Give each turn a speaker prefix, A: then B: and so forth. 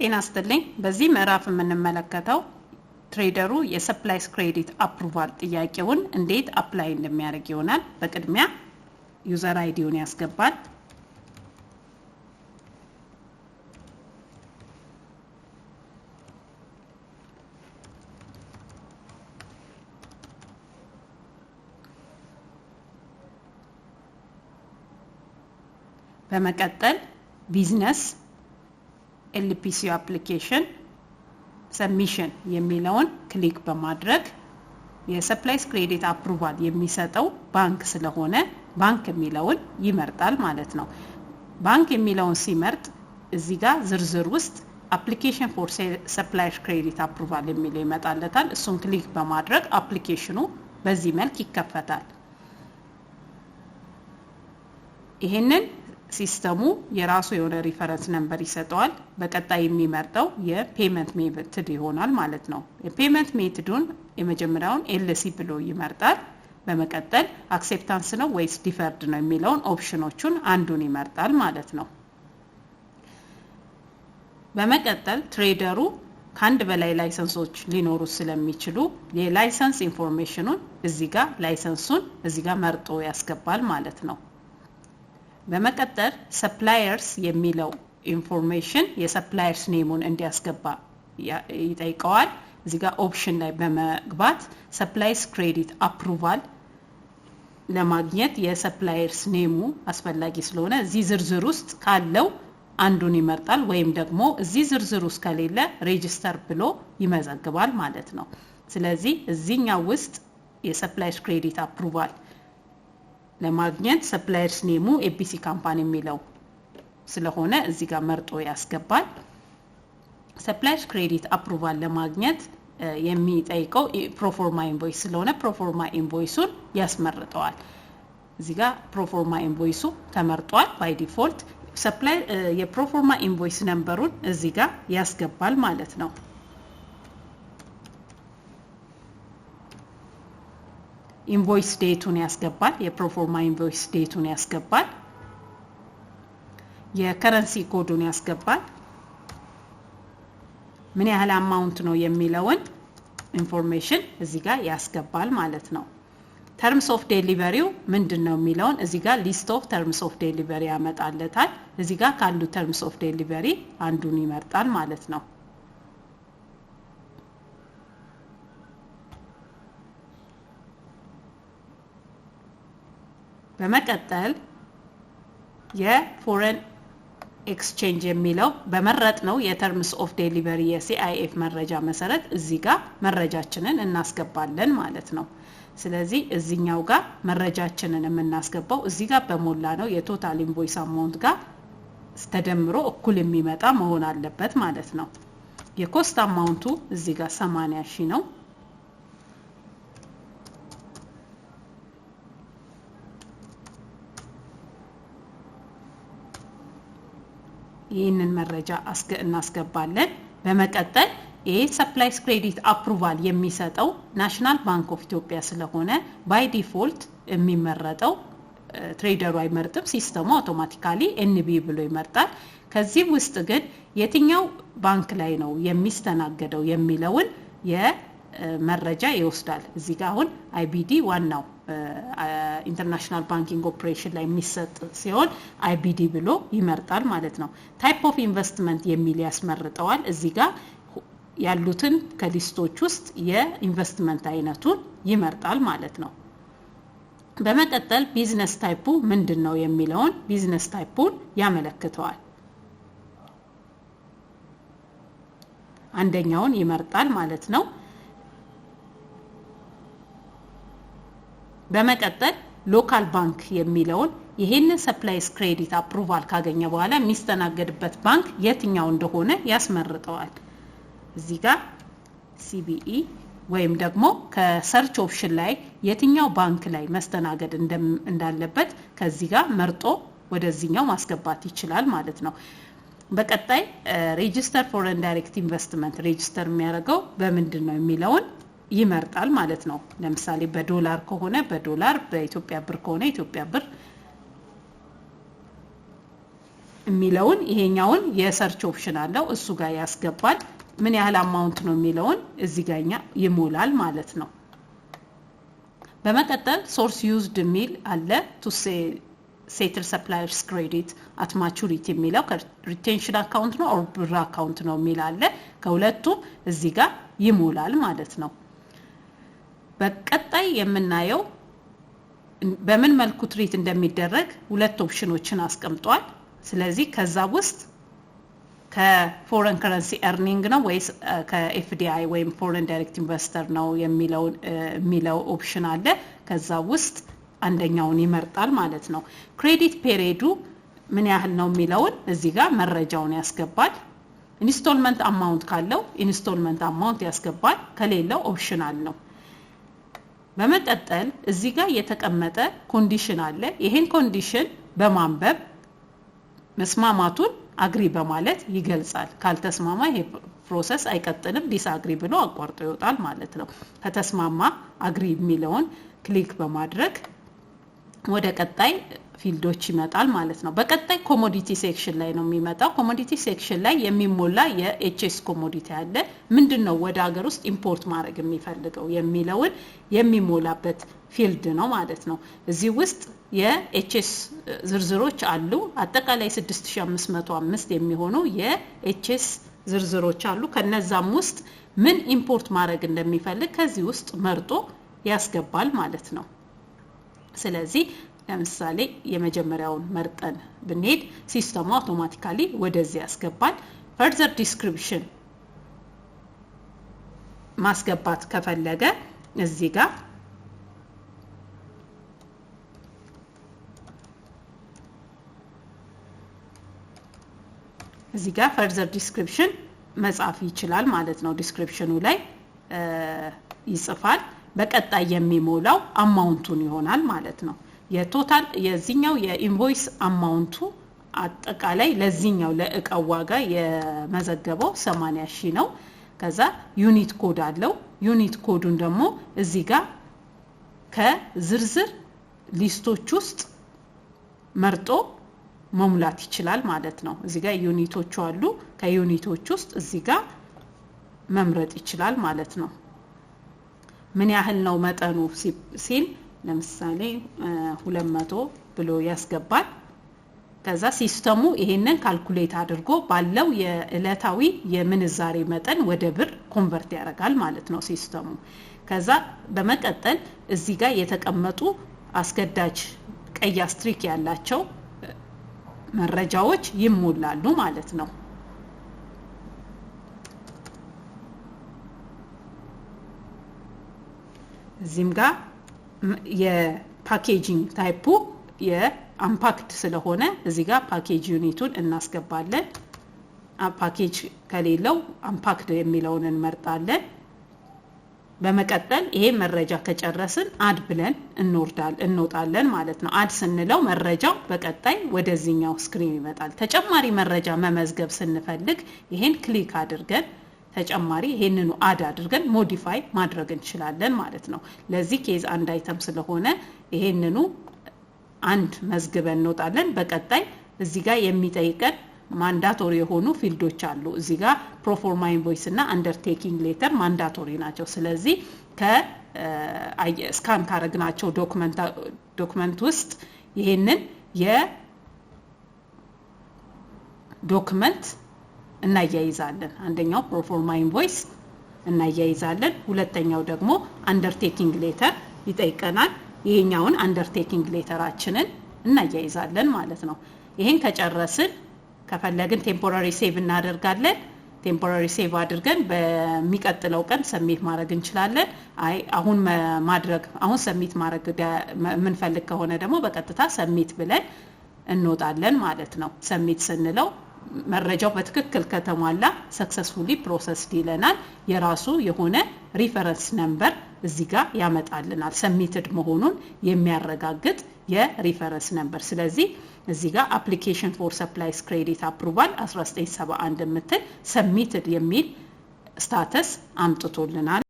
A: ጤና ይስጥልኝ በዚህ ምዕራፍ የምንመለከተው ትሬደሩ የሰፕላይስ ክሬዲት አፕሩቫል ጥያቄውን እንዴት አፕላይ እንደሚያደርግ ይሆናል በቅድሚያ ዩዘር አይዲውን ያስገባል በመቀጠል ቢዝነስ LPC application submission የሚለውን ክሊክ በማድረግ የሰፕላይስ ክሬዲት አፕሩቫል የሚሰጠው ባንክ ስለሆነ ባንክ የሚለውን ይመርጣል ማለት ነው ባንክ የሚለውን ሲመርጥ እዚህ ጋር ዝርዝር ውስጥ application for supplier credit approval የሚለው ይመጣለታል እሱን ክሊክ በማድረግ አፕሊኬሽኑ በዚህ መልክ ይከፈታል ይሄንን ሲስተሙ የራሱ የሆነ ሪፈረንስ ነምበር ይሰጣል በቀጣይ የሚመርጠው የፔመንት ሜተድ ይሆናል ማለት ነው የፔመንት ሜተዱን የመጀመሪያውን LC ብሎ ይመርጣል በመቀጠል አክሴፕታንስ ነው ወይስ ዲፈርድ ነው የሚለውን ኦፕሽኖቹን አንዱን ይመርጣል ማለት ነው በመቀጠል ትሬደሩ ካንድ በላይ ላይሰንሶች ሊኖሩ ስለሚችሉ የላይሰንስ ኢንፎርሜሽኑን እዚህ ጋር ላይሰንሱን እዚህ ጋር መርጦ ያስገባል ማለት ነው በመቀጠል ሰፕላየርስ የሚለው ኢንፎርሜሽን የሰፕላየርስ ኔሙን እንዲያስገባ ይጠይቀዋል እዚህ ጋር ኦፕሽን ላይ በመግባት ሰፕላይስ ክሬዲት አፕሩቫል ለማግኘት የሰፕላየርስ ኔሙ አስፈላጊ ስለሆነ እዚህ ዝርዝር ውስጥ ካለው አንዱን ይመርጣል ወይም ደግሞ እዚህ ዝርዝር ውስጥ ከሌለ ሬጂስተር ብሎ ይመዘግባል ማለት ነው ስለዚህ እዚህኛው ውስጥ የሰፕላይስ ክሬዲት አፕሩቫል ለማግኘት ሰፕላየርስ ኔሙ ኤቢሲ ካምፓኒ የሚለው ስለሆነ እዚህ ጋር መርጦ ያስገባል ሰፕላየርስ ክሬዲት አፕሩቫል ለማግኘት የሚጠይቀው ፕሮፎርማ ኢንቮይስ ስለሆነ ፕሮፎርማ ኢንቮይሱን ያስመርጠዋል እዚህ ጋር ፕሮፎርማ ኢንቮይሱ ተመርጧል ባይ ዲፎልት ሰፕላይ የፕሮፎርማ ኢንቮይስ ነምበሩን እዚህ ጋር ያስገባል ማለት ነው ኢንቮይስ ዴቱን ያስገባል የፕሮፎርማ ኢንቮይስ ዴቱን ያስገባል የከረንሲ ኮዱን ያስገባል ምን ያህል አማውንት ነው የሚለውን ኢንፎርሜሽን እዚህ ጋር ያስገባል ማለት ነው ተርምስ ኦፍ ዴሊቨሪው ምንድነው የሚለውን እዚህ ጋር ሊስት ኦፍ ተርምስ ኦፍ ዴሊቨሪ ያመጣለታል እዚህ ጋር ካሉ ተርምስ ኦፍ ዴሊቨሪ አንዱን ይመርጣል ማለት ነው በመቀጠል የፎሬን ኤክስቼንጅ የሚለው በመረጥነው የተርምስ ኦፍ ዴሊቨሪ የሲአይኤፍ መረጃ መሰረት እዚህ ጋር መረጃችንን እናስገባለን ማለት ነው ስለዚህ እዚህኛው ጋር መረጃችንን የምናስገባው እዚህ ጋር በሞላ ነው የቶታል ኢንቮይስ አማውንት ጋር ተደምሮ እኩል የሚመጣ መሆን አለበት ማለት ነው የኮስት አማውንቱ እዚህ ጋር 80,000 ነው ይህንን መረጃ እናስገባለን በመቀጠል የሰፕላይስ ክሬዲት አፕሩቫል የሚሰጠው ናሽናል ባንክ ኦፍ ኢትዮጵያ ስለሆነ ባይ ዲፎልት የሚመረጠው ትሬደሩ አይመርጥም ሲስተሙ አውቶማቲካሊ NB ብሎ ይመርጣል ከዚህ ውስጥ ግን የትኛው ባንክ ላይ ነው የሚስተናገደው የሚለውን የመረጃ ይወስዳል እዚህ ጋር አሁን IBD ዋናው ኢንተርናሽናል ባንኪንግ ኦፕሬሽን ላይ የሚሰጥ ሲሆን IBD ብሎ ይመርጣል ማለት ነው ታይፕ ኦፍ ኢንቨስትመንት የሚል ያስመርጠዋል እዚህ ጋር ያሉትን ከሊስቶች ውስጥ የኢንቨስትመንት አይነቱን ይመርጣል ማለት ነው በመቀጠል ቢዝነስ ታይፑ ምንድነው የሚለውን ቢዝነስ ታይፑን ያመለክተዋል አንደኛውን ይመርጣል ማለት ነው በመቀጠል ሎካል ባንክ የሚለውን ይሄንን ሰፕላይስ ክሬዲት አፕሩቫል ካገኘ በኋላ የሚስተናገድበት ባንክ የትኛው እንደሆነ ያስመርጠዋል እዚህ ጋር CBE ወይም ደግሞ ከሰርች ኦፕሽን ላይ የትኛው ባንክ ላይ መስተናገድ እንዳለበት ከዚህ ጋር መርጦ ወደዚህኛው ማስገባት ይችላል ማለት ነው በቀጣይ ሬጂስተር ፎሬን ዳይሬክት ኢንቨስትመንት ሬጂስተር የሚያደርገው በምንድነው የሚለውን ይመርጣል ማለት ነው ለምሳሌ በዶላር ከሆነ በዶላር በኢትዮጵያ ብር ከሆነ ኢትዮጵያ ብር የሚለውን ይሄኛውን የሰርች ኦፕሽን አለው እሱ ጋር ያስገባል ምን ያህል አማውንት ነው የሚለውን እዚህ ጋርኛ ይሞላል ማለት ነው በመቀጠል ሶርስ ዩዝድ ሚል አለ ቱ settle suppliers credit at maturity የሚለው retention account ነው or ብር account ነው የሚል አለ ከሁለቱም እዚህ ጋር ይሞላል ማለት ነው በቀጣይ የምናየው በምን መልኩ ትሪት እንደሚደረግ ሁለት ኦፕሽኖችን አስቀምጧል ስለዚህ ከዛ ውስጥ ከፎሬን ከረንሲ earning ነው ወይስ ከኤፍዲአይ ወይም foreign direct investor ነው የሚለው ኦፕሽን አለ ከዛ ውስጥ አንደኛውን ይመርጣል ማለት ነው ክሬዲት ፔሪዱ ምን ያህል ነው የሚለውን እዚህ ጋር መረጃውን ያስገባል ኢንስቶልመንት አማውንት ካለው ኢንስቶልመንት አማውንት ያስገባል ከሌለው ኦፕሽናል ነው በመቀጠል እዚህ ጋር የተቀመጠ ኮንዲሽን አለ ይሄን ኮንዲሽን በማንበብ መስማማቱን አግሪ በማለት ይገልጻል ካልተስማማ ይሄ ፕሮሰስ አይቀጥልም ዲስአግሪ ብሎ አቋርጦ ይወጣል ማለት ነው ከተስማማ አግሪ የሚለውን ክሊክ በማድረግ ወደ ቀጣይ ፊልዶች ይመጣል ማለት ነው በቀጣይ ኮሞዲቲ ሴክሽን ላይ ነው የሚመጣው ኮሞዲቲ ሴክሽን ላይ የሚሞላ የኤችኤስ ኮሞዲቲ አለ ምንድነው ወደ ሀገር ውስጥ ኢምፖርት ማድረግ የሚፈልገው የሚለውን የሚሞላበት ፊልድ ነው ማለት ነው እዚህ ውስጥ የኤችኤስ ዝርዝሮች አሉ አጠቃላይ 6505 የሚሆኑ የኤችኤስ ዝርዝሮች አሉ ከነዛም ውስጥ ምን ኢምፖርት ማድረግ እንደሚፈልግ ከዚህ ውስጥ መርጦ ያስገባል ማለት ነው ስለዚህ ለምሳሌ የመጀመሪያውን መርጠን ብንሄድ ሲስተሙ አውቶማቲካሊ ወደዚህ ያስገባል further description ማስገባት ከፈለገ እዚህ ጋር further description መጻፍ ይችላል ማለት ነው ዲስክሪፕሽኑ ላይ ይጽፋል በቀጣይ የሚሞላው አማውንቱን ይሆናል ማለት ነው የቶታል የዚህኛው የኢንቮይስ አማውንቱ አጠቃላይ ለዚህኛው ለእቃው ዋጋ የመዘገበው 80000 ነው ከዛ ዩኒት ኮድ አለው ዩኒት ኮዱን ደግሞ እዚህ ጋር ከዝርዝር ሊስቶች ውስጥ መርጦ መሙላት ይችላል ማለት ነው እዚህ ጋር ዩኒቶች አሉ ከዩኒቶች ውስጥ እዚህ ጋር መምረጥ ይችላል ማለት ነው ምን ያህል ነው መጠኑ ሲል ለምሳሌ 200 ብሎ ያስገባል ከዛ ሲስተሙ ይሄንን ካልኩሌት አድርጎ ባለው የዕለታዊ የምንዛሬ መጠን ወደ ብር ኮንቨርት ያደርጋል ማለት ነው ሲስተሙ ከዛ በመቀጠል እዚህ ጋር የተቀመጡ አስገዳጅ ቀይ አስትሪክ ያላቸው መረጃዎች ይሞላሉ ማለት ነው እዚህም ጋር የፓኬጂንግ ታይፑ የአምፓክድ ስለሆነ እዚህ ጋር ፓኬጅ ዩኒቱን እናስገባለን ፓኬጅ ከሌለው አምፓክድ የሚለውን እንመርጣለን በመቀጠል ይሄ መረጃ ከጨረስን አድ ብለን እንወጣለን ማለት ነው አድ ስንለው መረጃው በቀጣይ ወደዚህኛው ስክሪን ይመጣል ተጨማሪ መረጃ መመዝገብ ስንፈልግ ይሄን ክሊክ አድርገን ተጨማሪ ይሄንኑ አድ አድርገን ሞዲፋይ ማድረግ እንችላለን ማለት ነው ለዚህ ኬዝ አንድ አይተም ስለሆነ ይሄንኑ አንድ መዝግበን እንወጣለን በቀጣይ እዚህ ጋር የሚጠይቀን ማንዳቶሪ የሆኑ ፊልዶች አሉ እዚህ ጋር ፕሮፎርማ ኢንቮይስ እና አንደርቴኪንግ ሌተር ማንዳቶሪ ናቸው ስለዚህ ስካን ካረግናቸው ዶክመንት ውስጥ ይሄንን የዶክመንት እናያይዛለን አንደኛው ፕሮፎርማ ኢንቮይስ እናያይዛለን ሁለተኛው ደግሞ አንደርቴኪንግ ሌተር ይጠይቀናል ይሄኛውን አንደርቴኪንግ ሌተራችንን እናያይዛለን ማለት ነው ይሄን ከጨረስን ከፈለግን ቴምፖራሪ ሴቭ እናደርጋለን ቴምፖራሪ ሴቭ አድርገን በሚቀጥለው ቀን ሰሚት ማድረግ እንችላለን አሁን ሰሚት ማድረግ ምን ፈልግ ከሆነ ደግሞ በቀጥታ ሰሚት ብለን እንወጣለን ማለት ነው ሰሚት ስንለው መረጃው በትክክል ከተሟላ ሰክሰስፉሊ ፕሮሰስድ ይለናል የራሱ የሆነ ሪፈረንስ ነምበር እዚህ ጋር ያመጣልናል ሰሚትድ መሆኑን የሚያረጋግጥ የሪፈረንስ ነምበር ስለዚህ እዚህ ጋር አፕሊኬሽን ፎር ሰፕላይስ ክሬዲት አፕሩቫል 1971 ምትል ሰሚትድ የሚል ስታተስ አምጥቶልናል